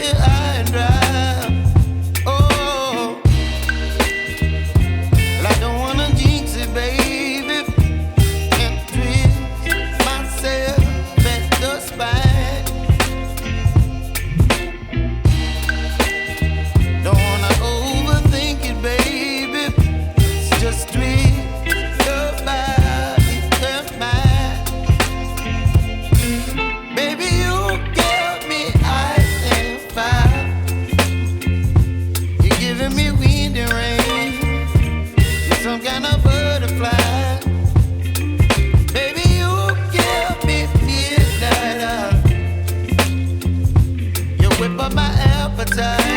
high and dry. Oh, well, I don't wanna jinx it, baby, and twist myself at the spine. Don't wanna overthink it, baby. It's just twist your body and mine. Baby, you give me ice and fire. You're giving me wind and rain. You're some kind of butterfly. Baby, you give me midnight. You whip up my appetite.